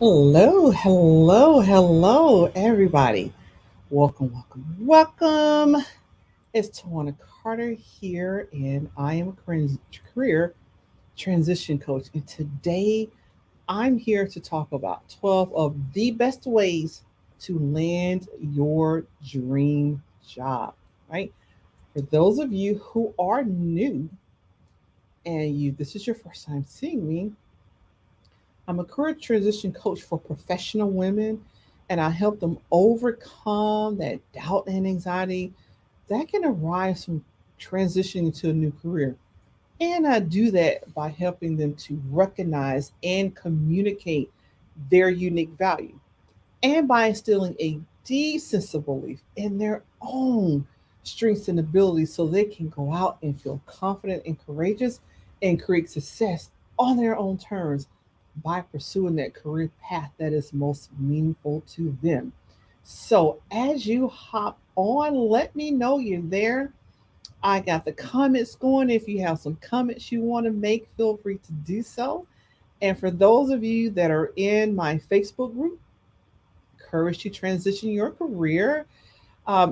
Hello, everybody. Welcome. It's Twanna Carter here, and I am a career transition coach. And today I'm here to talk about 12 of the best ways to land your dream job, right? For those of you who are new and this is your first time seeing me, I'm a career transition coach for professional women, and I help them overcome that doubt and anxiety that can arise from transitioning to a new career. And I do that by helping them to recognize and communicate their unique value, and by instilling a deep sense of belief in their own strengths and abilities so they can go out and feel confident and courageous and create success on their own terms by pursuing that career path that is most meaningful to them. So, as you hop on, let me know you're there. I got the comments going. If you have some comments you want to make, feel free to do so. And for those of you that are in my Facebook group, Courage to Transition Your Career,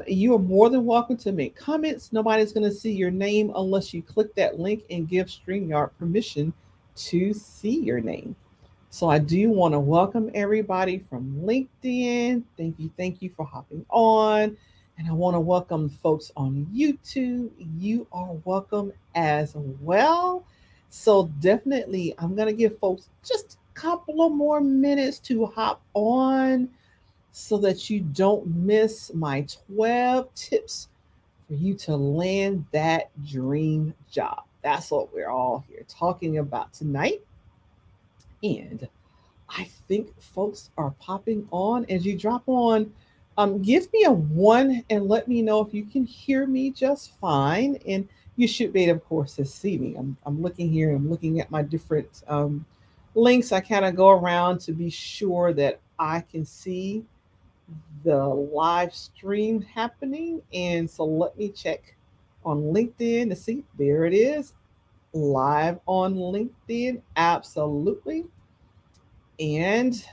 you are more than welcome to make comments. Nobody's going to see your name unless you click that link and give StreamYard permission to see your name. So I do want to welcome everybody from LinkedIn. Thank you for hopping on. And I want to welcome folks on YouTube. You are welcome as well. So definitely, I'm going to give folks just a couple of more minutes to hop on so that you don't miss my 12 tips for you to land that dream job. That's what we're all here talking about tonight. And I think folks are popping on. As you drop on, give me a one and let me know if you can hear me just fine. And you should be able, of course, to see me. I'm looking here, I'm looking at my different links. I kind of go around to be sure that I can see the live stream happening. And so let me check on LinkedIn to see. There it is, live on LinkedIn. Absolutely. And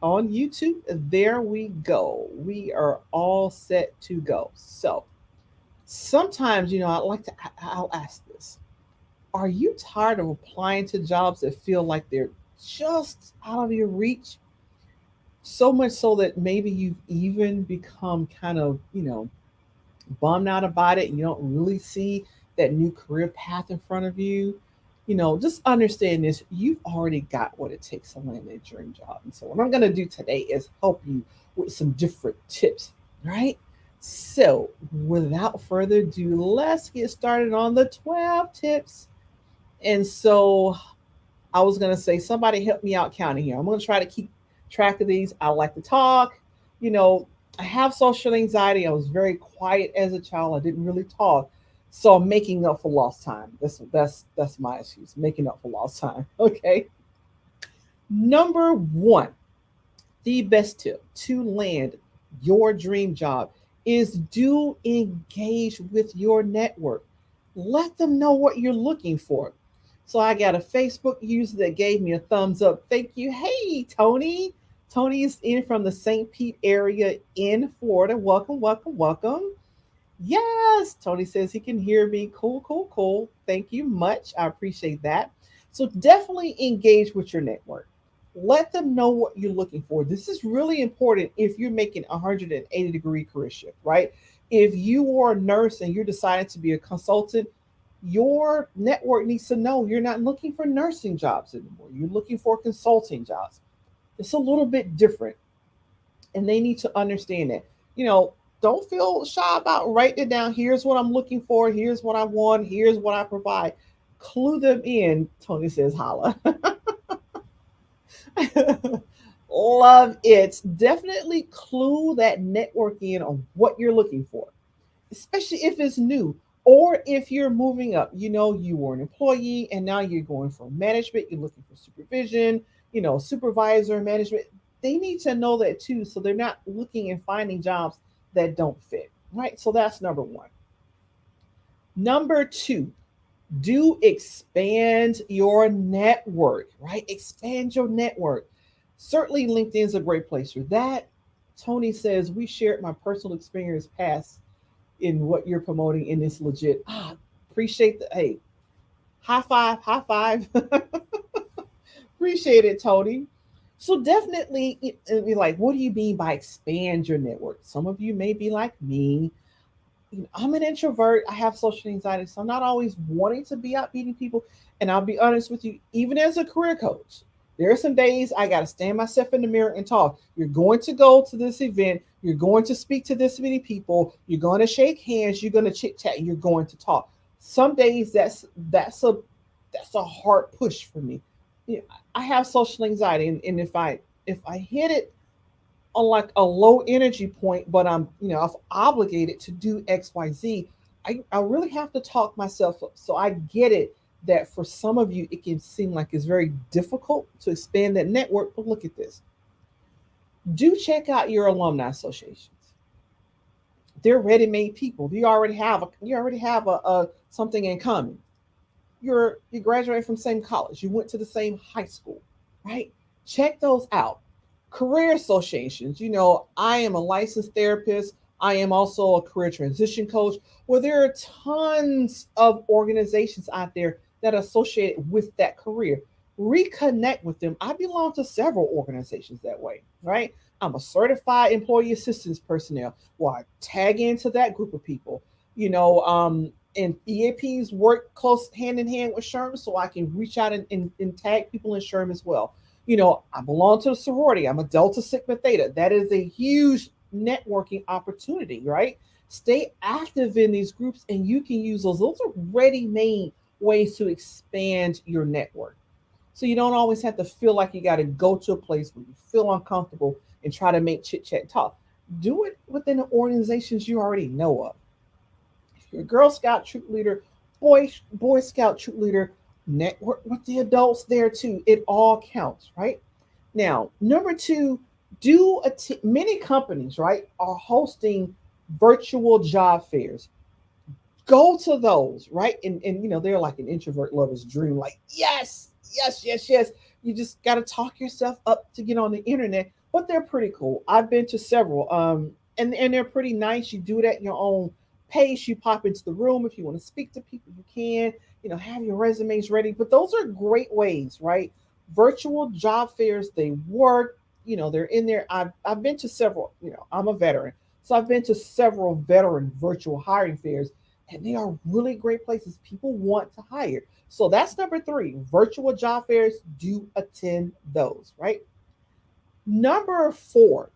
on YouTube, there we go. We are all set to go. So sometimes, I'll ask this. Are you tired of applying to jobs that feel like they're just out of your reach? So much so that maybe you've even become kind of, bummed out about it and you don't really see that new career path in front of you. Just understand this. You've already got what it takes to land a dream job. And so what I'm going to do today is help you with some different tips, right? So without further ado, let's get started on the 12 tips. And so I was going to say, somebody help me out counting here. I'm going to try to keep track of these. I like to talk. You know, I have social anxiety. I was very quiet as a child. I didn't really talk. So I'm making up for lost time. That's my excuse. Making up for lost time. Okay. Number one, the best tip to land your dream job is do engage with your network. Let them know what you're looking for. So I got a Facebook user that gave me a thumbs up. Thank you. Hey, Tony. Tony is in from the St. Pete area in Florida. Welcome, welcome, welcome. Yes, Tony says he can hear me. Cool, cool, cool. Thank you much. I appreciate that. So definitely engage with your network. Let them know what you're looking for. This is really important if you're making a 180-degree career shift, right? If you are a nurse and you're deciding to be a consultant, your network needs to know you're not looking for nursing jobs anymore. You're looking for consulting jobs. It's a little bit different, and they need to understand that. Don't feel shy about writing it down. Here's what I'm looking for. Here's what I want. Here's what I provide. Clue them in. Tony says, holla. Love it. Definitely clue that network in on what you're looking for, especially if it's new or if you're moving up. You were an employee and now you're going for management. You're looking for supervision, supervisor, management. They need to know that too, so they're not looking and finding jobs that don't fit, right? So that's number one. Number two, do expand your network, right? Expand your network. Certainly, LinkedIn is a great place for that. Tony says, we shared my personal experience past in what you're promoting, and it's legit. Appreciate the, hey, high five, high five. Appreciate it, Tony. So definitely, be like, what do you mean by expand your network? Some of you may be like me. I'm an introvert. I have social anxiety, so I'm not always wanting to be out meeting people. And I'll be honest with you, even as a career coach, there are some days I got to stand myself in the mirror and talk. You're going to go to this event. You're going to speak to this many people. You're going to shake hands. You're going to chit chat. You're going to talk. Some days that's a hard push for me. You know, I have social anxiety, and if I hit it on like a low energy point, but I'm obligated to do XYZ, I really have to talk myself up. So I get it that for some of you, it can seem like it's very difficult to expand that network. But look at this. Do check out your alumni associations. They're ready-made people. You already have a something in common. You graduated from the same college. You went to the same high school, right? Check those out. Career associations. I am a licensed therapist. I am also a career transition coach. Well, there are tons of organizations out there that are associated with that career. Reconnect with them. I belong to several organizations that way, right? I'm a certified employee assistance personnel. Well, I tag into that group of people. And EAPs work close hand in hand with SHRM, so I can reach out and tag people in SHRM as well. I belong to a sorority. I'm a Delta Sigma Theta. That is a huge networking opportunity, right? Stay active in these groups and you can use those. Those are ready made ways to expand your network. So you don't always have to feel like you got to go to a place where you feel uncomfortable and try to make chit chat talk. Do it within the organizations you already know of. If you're a Girl Scout troop leader, Boy Scout troop leader, network with the adults there too. It all counts, right? Now, number two, many companies, right, are hosting virtual job fairs. Go to those, right? And they're like an introvert lover's dream. Like, yes, yes, yes, yes. You just got to talk yourself up to get on the internet, but they're pretty cool. I've been to several, and they're pretty nice. You do it at your own pace. You pop into the room if you want to speak to people. You can, have your resumes ready. But those are great ways, right? Virtual job fairs, they work. They're in there. I've been to several. I'm a veteran, so I've been to several veteran virtual hiring fairs, and they are really great places. People want to hire. So that's number three. Virtual job fairs, do attend those, right? Number four,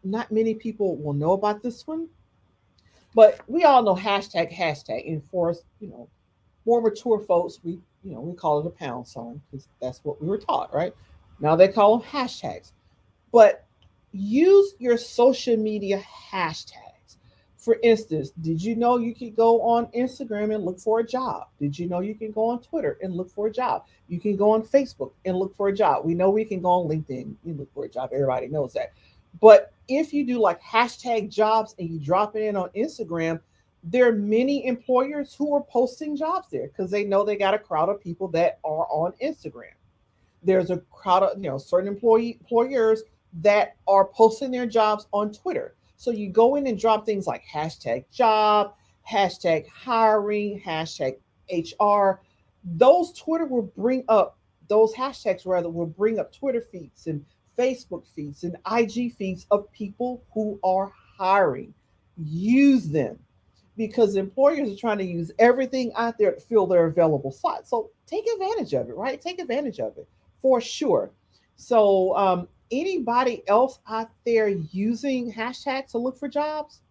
not many people will know about this one, but we all know hashtag. And for us, more mature folks, we call it a pound sign because that's what we were taught, right? Now they call them hashtags. But use your social media hashtags. For instance, did you know you could go on Instagram and look for a job? Did you know you can go on Twitter and look for a job? You can go on Facebook and look for a job. We know we can go on LinkedIn and look for a job. Everybody knows that. But if you do like hashtag jobs and you drop it in on Instagram, there are many employers who are posting jobs there because they know they got a crowd of people that are on Instagram. There's a crowd of certain employers that are posting their jobs on Twitter. So you go in and drop things like hashtag job, hashtag hiring, hashtag HR. Those hashtags rather will bring up Twitter feeds and Facebook feeds and IG feeds of people who are hiring. Use them because employers are trying to use everything out there to fill their available slots. So take advantage of it, right? Take advantage of it for sure. So, anybody else out there using hashtags to look for jobs?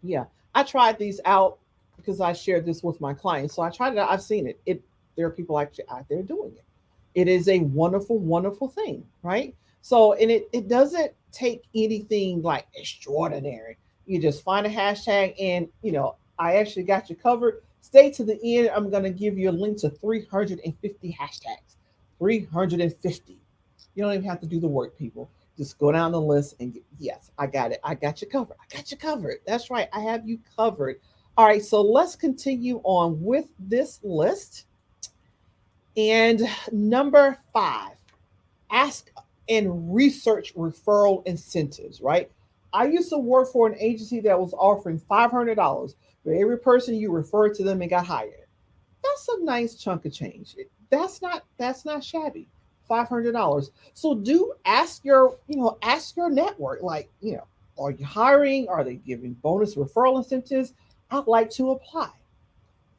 Yeah, I tried these out because I shared this with my clients. So I tried it out. I've seen it. There are people actually out there doing it. It is a wonderful, wonderful thing, right? So, and it doesn't take anything like extraordinary. You just find a hashtag, and I actually got you covered. Stay to the end. I'm going to give you a link to 350 hashtags. 350. You don't even have to do the work, people. Just go down the list and yes, I got it. I got you covered. I got you covered. That's right. I have you covered. All right. So let's continue on with this list. And number 5, ask. and research referral incentives, right? I used to work for an agency that was offering $500 for every person you referred to them and got hired. That's a nice chunk of change. That's not shabby. $500. So do ask your network, like, are you hiring? Are they giving bonus referral incentives? I'd like to apply.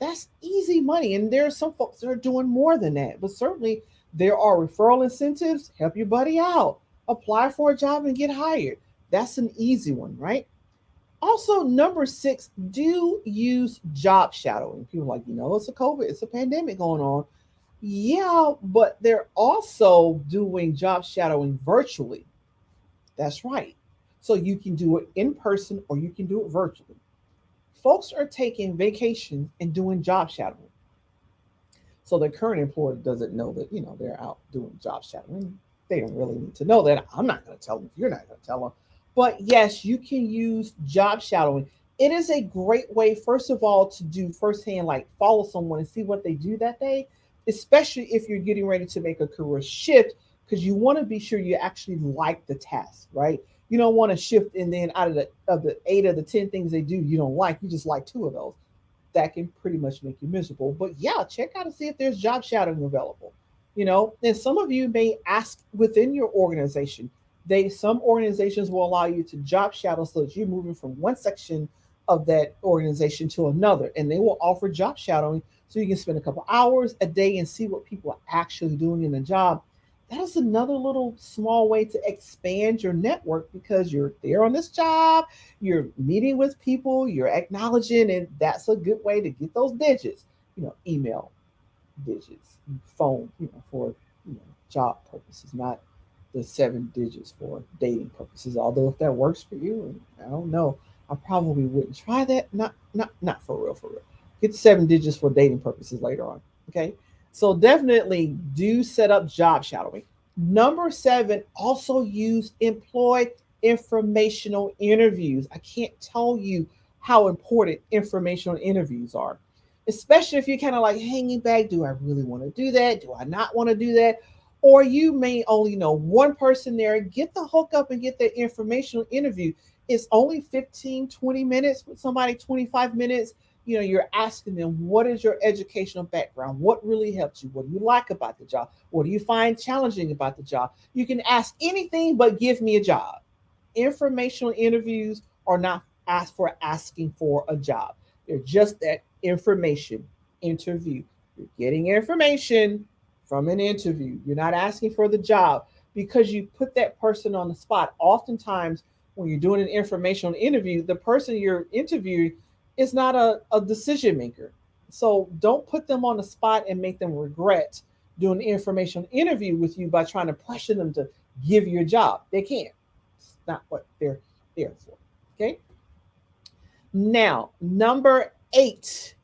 That's easy money. And there are some folks that are doing more than that. But certainly there are referral incentives. Help your buddy out. Apply for a job and get hired. That's an easy one, right? Also, number six, do use job shadowing. People are like, it's a COVID, it's a pandemic going on. Yeah, but they're also doing job shadowing virtually. That's right. So you can do it in person or you can do it virtually. Folks are taking vacations and doing job shadowing. So the current employer doesn't know that, they're out doing job shadowing. They don't really need to know that. I'm not going to tell them if you're not going to tell them. But yes, you can use job shadowing. It is a great way, first of all, to do firsthand, like follow someone and see what they do that day, especially if you're getting ready to make a career shift, because you want to be sure you actually like the task, right? You don't want to shift and then out of the 8 of the 10 things they do you don't like, you just like 2 of those. That can pretty much make you miserable. But yeah, check out and see if there's job shadowing available. And some of you may ask within your organization. Some organizations will allow you to job shadow so that you're moving from one section of that organization to another, and they will offer job shadowing so you can spend a couple hours a day and see what people are actually doing in the job. That is another little small way to expand your network because you're there on this job, you're meeting with people, you're acknowledging, and that's a good way to get those digits, email digits, phone, for job purposes, not the 7 digits for dating purposes. Although if that works for you, I don't know, I probably wouldn't try that. Not for real, for real. Get the 7 digits for dating purposes later on. Okay. So definitely do set up job shadowing. Number seven, also use employee informational interviews. I can't tell you how important informational interviews are, especially if you're kind of like hanging back. Do I really want to do that? Do I not want to do that? Or you may only know one person there. Get the hook up and get that informational interview. It's only 15, 20 minutes with somebody, 25 minutes. You're asking them, what is your educational background? What really helped you? What do you like about the job? What do you find challenging about the job? You can ask anything but give me a job. Informational interviews are not asked for asking for a job. They're just that information interview. You're getting information from an interview. You're not asking for the job because you put that person on the spot. Oftentimes, when you're doing an informational interview, the person you're interviewing is not a decision maker. So don't put them on the spot and make them regret doing an informational interview with you by trying to pressure them to give you a job. They can't. It's not what they're there for. Okay. Now, number 8,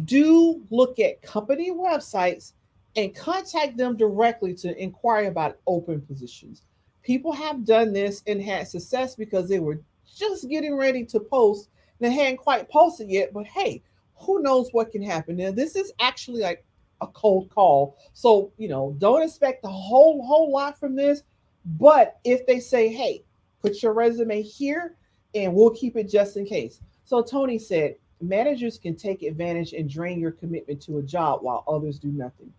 do look at company websites and contact them directly to inquire about open positions. People have done this and had success because they were just getting ready to post. They hadn't quite posted yet, but hey, who knows what can happen? Now, this is actually like a cold call. So, don't expect a whole lot from this. But if they say, hey, put your resume here and we'll keep it just in case. So Tony said, managers can take advantage and drain your commitment to a job while others do nothing.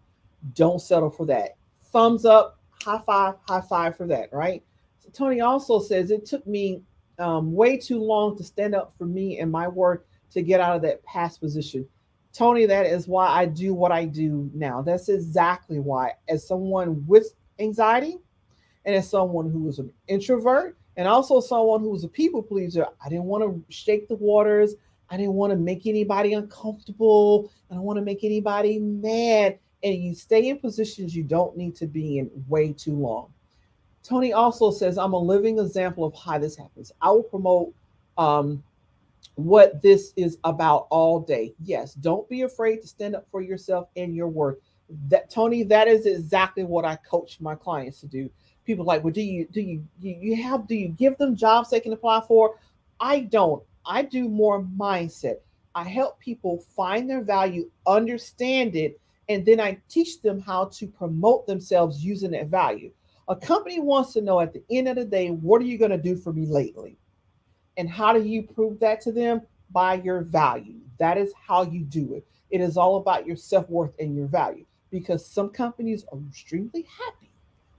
Don't settle for that. Thumbs up, high five for that, right? So Tony also says it took me way too long to stand up for me and my work to get out of that past position. Tony, that is why I do what I do now. That's exactly why. As someone with anxiety and as someone who was an introvert and also someone who was a people pleaser, I didn't want to shake the waters. I didn't want to make anybody uncomfortable. I don't want to make anybody mad. And you stay in positions you don't need to be in way too long. Tony also says, I'm a living example of how this happens. I will promote um, what this is about all day. Yes, don't be afraid to stand up for yourself and your work. That Tony, that is exactly what I coach my clients to do. People are like, well, do you give them jobs they can apply for? I don't. I do more mindset. I help people find their value, understand it, and then I teach them how to promote themselves using that value. A company wants to know at the end of the day, what are you going to do for me lately? And how do you prove that to them? By your value. That is how you do it. It is all about your self worth and your value, because some companies are extremely happy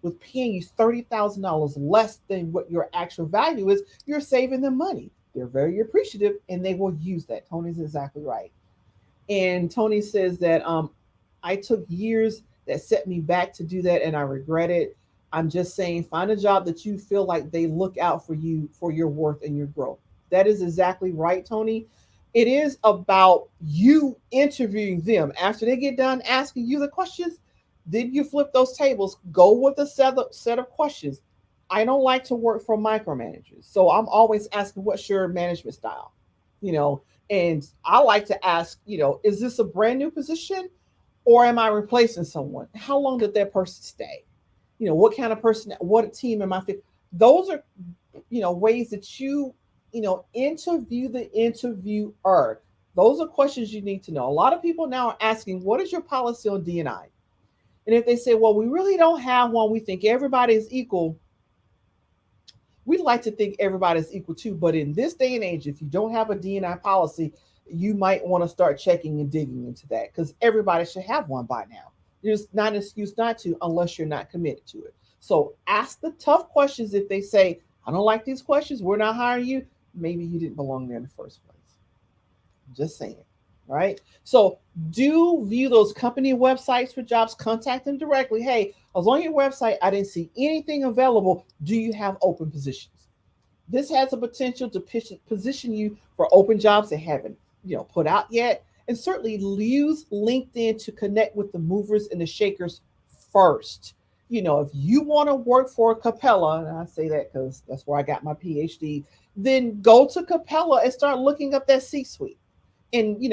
with paying you $30,000 less than what your actual value is. You're saving them money. They're very appreciative and they will use that. Tony's exactly right. And Tony says that I took years that set me back to do that and I regret it. I'm just saying, find a job that you feel like they look out for you for your worth and your growth. That is exactly right, Tony. It is about you interviewing them after they get done asking you the questions. Then you flip those tables, go with a set of questions. I don't like to work for micromanagers. So I'm always asking, what's your management style? You know, and I like to ask, is this a brand new position or am I replacing someone? How long did that person stay? What kind of person, what team am I fit? Those are, ways that interview the interviewer. Those are questions you need to know. A lot of people now are asking, what is your policy on D&I? And if they say, well, we really don't have one, we think everybody is equal, we like to think everybody's equal too. But in this day and age, if you don't have a D&I policy, you might want to start checking and digging into that, because everybody should have one by now. There's not an excuse not to unless you're not committed to it. So ask the tough questions. If they say, I don't like these questions, we're not hiring you, maybe you didn't belong there in the first place. Just saying. Right? So do view those company websites for jobs, contact them directly. Hey, I was on your website, I didn't see anything available. Do you have open positions? This has a potential to position you for open jobs that haven't, put out yet. And certainly use LinkedIn to connect with the movers and the shakers first. If you want to work for Capella, and I say that because that's where I got my PhD, then go to Capella and start looking up that C-suite and,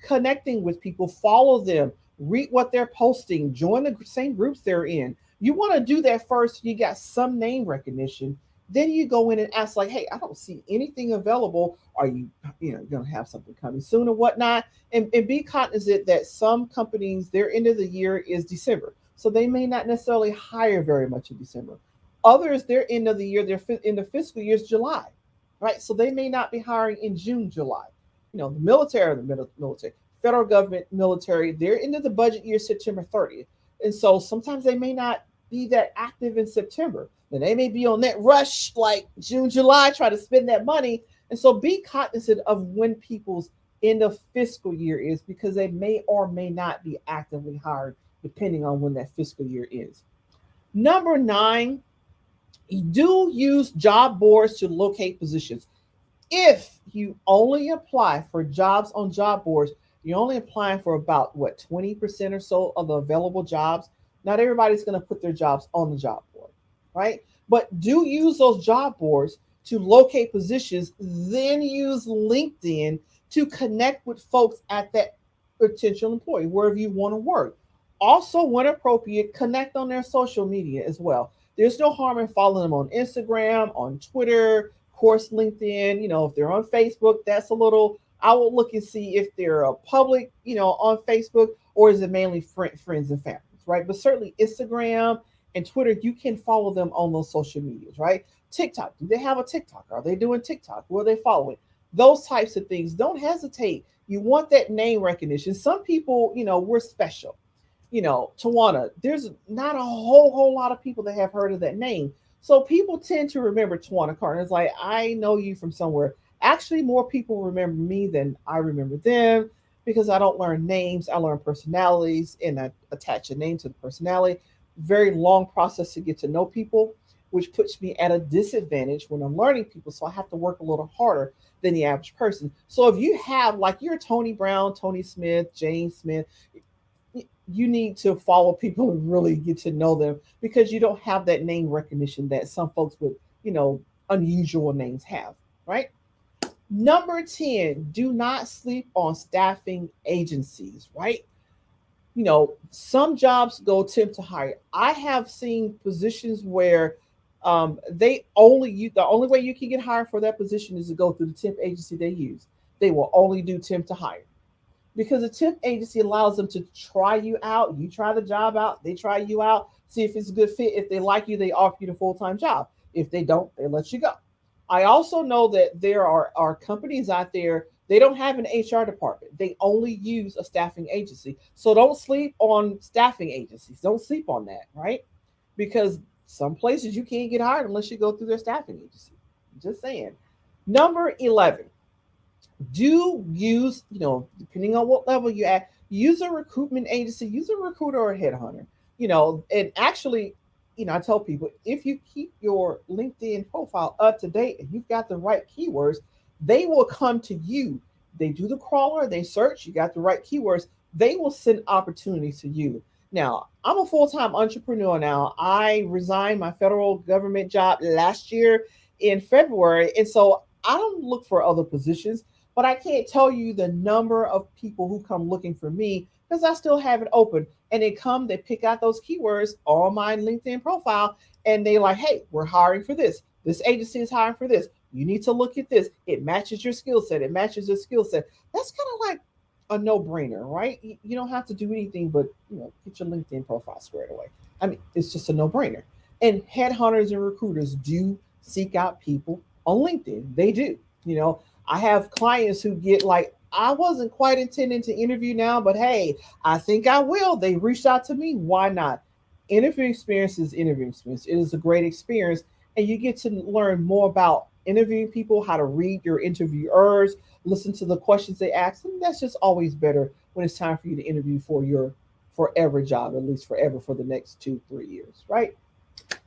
connecting with people, follow them, read what they're posting, join the same groups they're in. You want to do that first. You got some name recognition. Then you go in and ask, like, hey, I don't see anything available. Are you, going to have something coming soon or whatnot? And be cognizant that some companies, their end of the year is December. So they may not necessarily hire very much in December. Others, their end of the year, their in the fiscal year is July, right? So they may not be hiring in June, July. The military, federal government, military, they're into the budget year September 30th. And so sometimes they may not be that active in September. Then they may be on that rush like June, July, try to spend that money. And so be cognizant of when people's end of fiscal year is, because they may or may not be actively hired depending on when that fiscal year is. Number 9, do use job boards to locate positions. If you only apply for jobs on job boards, you're only applying for about 20% or so of the available jobs. Not everybody's going to put their jobs on the job board, right? But do use those job boards to locate positions, then use LinkedIn to connect with folks at that potential employee, wherever you want to work. Also, when appropriate, connect on their social media as well. There's no harm in following them on Instagram, on Twitter, of course, LinkedIn. If they're on Facebook, that's a little, I will look and see if they're a public, on Facebook, or is it mainly friends and families, right? But certainly Instagram and Twitter, you can follow them on those social medias, right? TikTok, do they have a TikTok? Are they doing TikTok? Who are they following? Those types of things. Don't hesitate. You want that name recognition. Some people, we're special. Twanna, there's not a whole lot of people that have heard of that name. So people tend to remember Twanna Carter. It's like, I know you from somewhere. Actually, more people remember me than I remember them, because I don't learn names. I learn personalities and I attach a name to the personality. Very long process to get to know people, which puts me at a disadvantage when I'm learning people. So I have to work a little harder than the average person. So if you have, like, you're Tony Brown, Tony Smith, Jane Smith, you need to follow people and really get to know them, because you don't have that name recognition that some folks with, unusual names have, right? Number 10, do not sleep on staffing agencies, right? Some jobs go temp to hire. I have seen positions where the only way you can get hired for that position is to go through the temp agency they use. They will only do temp to hire, because the temp agency allows them to try you out. You try the job out, they try you out. see if it's a good fit. If they like you, they offer you the full-time job. If they don't, they let you go. I also know that there are companies out there, they don't have an HR department. They only use a staffing agency. So don't sleep on staffing agencies. Don't sleep on that, right? Because some places you can't get hired unless you go through their staffing agency. Just saying. Number 11, do use, depending on what level you're at, use a recruitment agency, use a recruiter or a headhunter. And actually, I tell people, if you keep your LinkedIn profile up to date and you've got the right keywords, they will come to you. They do the crawler, they search, you got the right keywords, they will send opportunities to you. Now, I'm a full-time entrepreneur now. I resigned my federal government job last year in February. And so I don't look for other positions, but I can't tell you the number of people who come looking for me because I still have it open. And they pick out those keywords on my LinkedIn profile, and they like, hey, we're hiring for this. This agency is hiring for this. You need to look at this. It matches your skill set. It matches your skill set. That's kind of like a no-brainer, right? You don't have to do anything but get your LinkedIn profile squared away. I mean, it's just a no-brainer. And headhunters and recruiters do seek out people on LinkedIn. They do. I have clients who get like, I wasn't quite intending to interview now, but hey, I think I will. They reached out to me. Why not? Interview experience is interview experience. It is a great experience, and you get to learn more about interviewing people, how to read your interviewers, listen to the questions they ask, and that's just always better when it's time for you to interview for your forever job, at least forever for the next 2-3 years, right?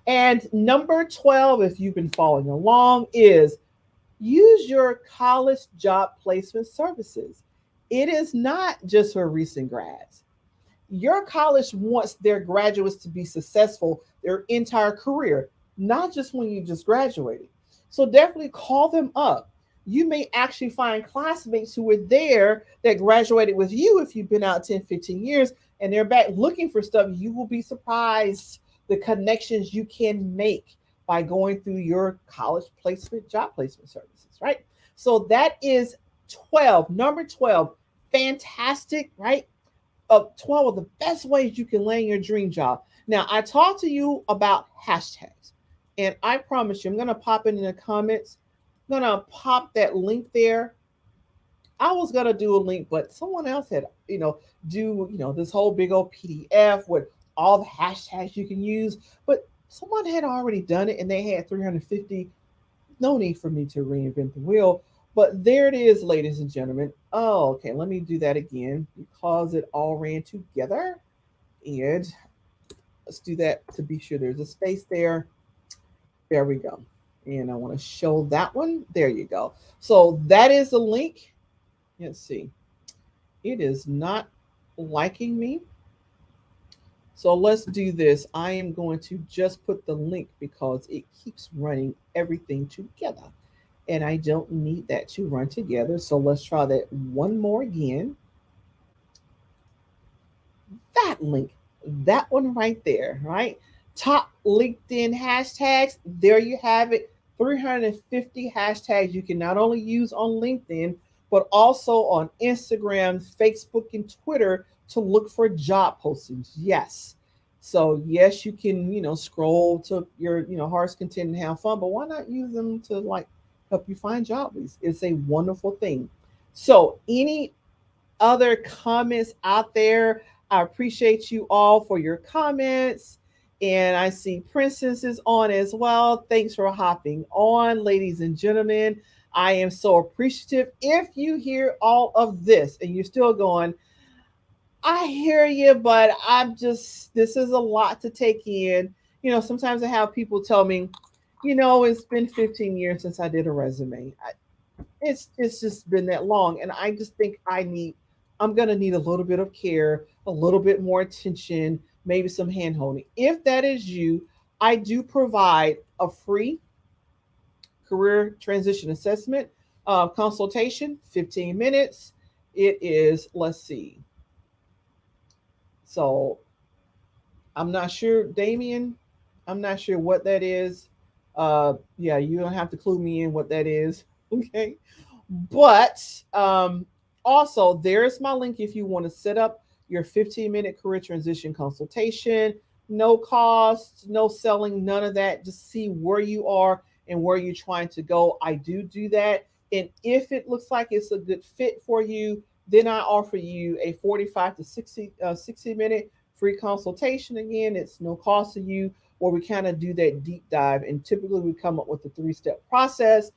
And number 12, if you've been following along, is use your college job placement services. It is not just for recent grads. Your college wants their graduates to be successful their entire career, not just when you just graduated. So definitely call them up. You may actually find classmates who were there that graduated with you if you've been out 10, 15 years and they're back looking for stuff. You will be surprised the connections you can make by going through your college placement, job placement services, right? So that is 12. Number 12, fantastic, right? 12 of the best ways you can land your dream job. Now, I talked to you about hashtags, and I promise you, I'm going to pop it in the comments. I'm going to pop that link there. I was going to do a link, but someone else had, this whole big old PDF with all the hashtags you can use. But someone had already done it and they had 350. No need for me to reinvent the wheel. But there it is, ladies and gentlemen. Oh, okay. Let me do that again because it all ran together. And let's do that to be sure there's a space there. There we go. And I want to show that one. There you go. So that is the link. Let's see. It is not liking me. So let's do this. I am going to just put the link because it keeps running everything together. And I don't need that to run together. So let's try that one more again. That link, that one right there, right? Top LinkedIn hashtags. There you have it. 350 hashtags you can not only use on LinkedIn, but also on Instagram, Facebook, and Twitter to look for job postings. Yes. So yes, you can, scroll to your, heart's content and have fun, but why not use them to like help you find jobs? It's a wonderful thing. So any other comments out there? I appreciate you all for your comments. And I see Princess is on as well. Thanks for hopping on, ladies and gentlemen. I am so appreciative. If you hear all of this and you're still going, I hear you, but this is a lot to take in. Sometimes I have people tell me, it's been 15 years since I did a resume. It's just been that long. And I just think I'm going to need a little bit of care, a little bit more attention, maybe some hand holding. If that is you, I do provide a free career transition assessment consultation, 15 minutes. It is, let's see. So I'm not sure, Damien. I'm not sure what that is. Yeah, you don't have to clue me in what that is. Okay. But also, there's my link if you want to set up your 15-minute career transition consultation. No cost, no selling, none of that. Just see where you are and where you're trying to go. I do that. And if it looks like it's a good fit for you, then I offer you a 45 to 60 minute free consultation. Again, it's no cost to you, where we kind of do that deep dive. And typically we come up with a 3-step process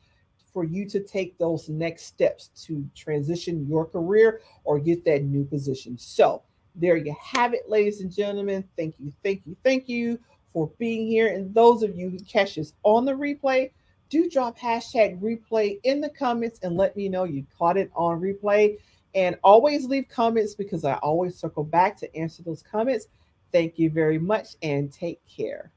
for you to take those next steps to transition your career or get that new position. So there you have it, ladies and gentlemen. Thank you for being here. And those of you who catch this on the replay, do drop hashtag replay in the comments and let me know you caught it on replay. And always leave comments, because I always circle back to answer those comments. Thank you very much and take care.